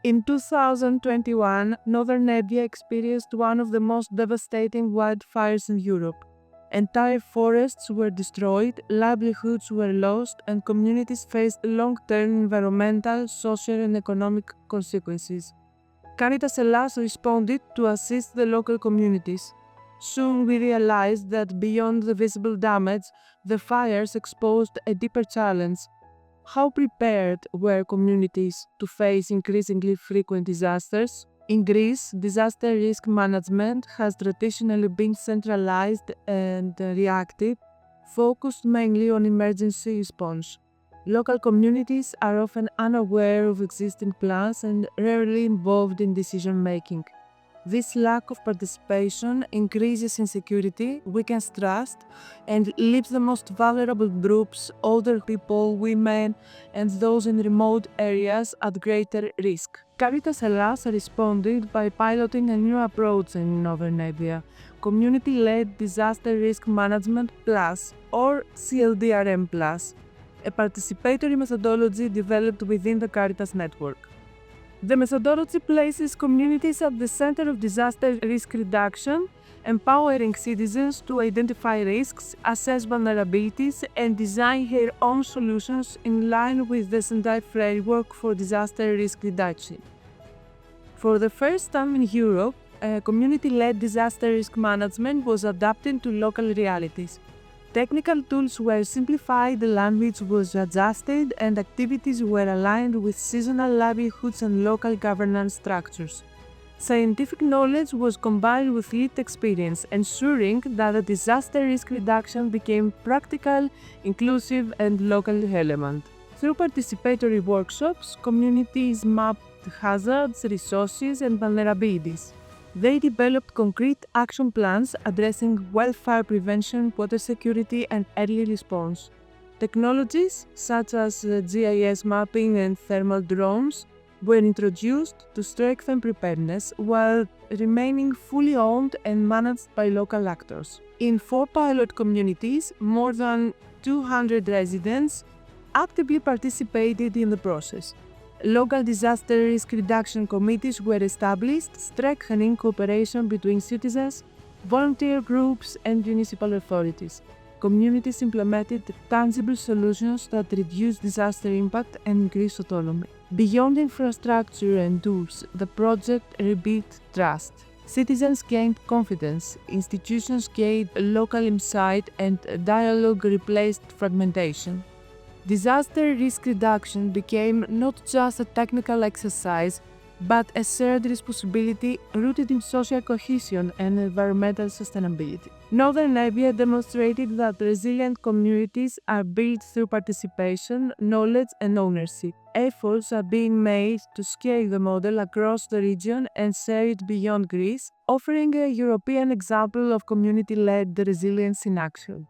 In 2021, Northern Evoia experienced one of the most devastating wildfires in Europe. Entire forests were destroyed, livelihoods were lost, and communities faced long-term environmental, social, and economic consequences. Caritas Hellas responded to assist the local communities. Soon we realized that beyond the visible damage, the fires exposed a deeper challenge. How prepared were communities to face increasingly frequent disasters? In Greece, disaster risk management has traditionally been centralized and reactive, focused mainly on emergency response. Local communities are often unaware of existing plans and rarely involved in decision-making. This lack of participation increases insecurity, weakens trust, and leaves the most vulnerable groups, older people, women, and those in remote areas at greater risk. Caritas Hellas responded by piloting a new approach in Northern Evoia, Community-Led Disaster Risk Management Plus, or CLDRM Plus, a participatory methodology developed within the Caritas network. The methodology places communities at the center of disaster risk reduction, empowering citizens to identify risks, assess vulnerabilities, and design their own solutions in line with the centralized framework for disaster risk reduction. For the first time in Europe, community-led disaster risk management was adapted to local realities. Technical tools were simplified, the language was adjusted, and activities were aligned with seasonal livelihoods and local governance structures. Scientific knowledge was combined with lived experience, ensuring that the disaster risk reduction became practical, inclusive, and locally relevant. Through participatory workshops, communities mapped hazards, resources, and vulnerabilities. They developed concrete action plans addressing wildfire prevention, water security, and early response. Technologies such as GIS mapping and thermal drones were introduced to strengthen preparedness while remaining fully owned and managed by local actors. In 4 pilot communities, more than 200 residents actively participated in the process. Local disaster risk reduction committees were established, strengthening cooperation between citizens, volunteer groups, and municipal authorities. Communities implemented tangible solutions that reduce disaster impact and increase autonomy. Beyond infrastructure and tools, the project rebuilt trust. Citizens gained confidence, institutions gained local insight, and dialogue replaced fragmentation. Disaster risk reduction became not just a technical exercise, but a shared responsibility rooted in social cohesion and environmental sustainability. Northern Evoia demonstrated that resilient communities are built through participation, knowledge, and ownership. Efforts are being made to scale the model across the region and share it beyond Greece, offering a European example of community-led resilience in action.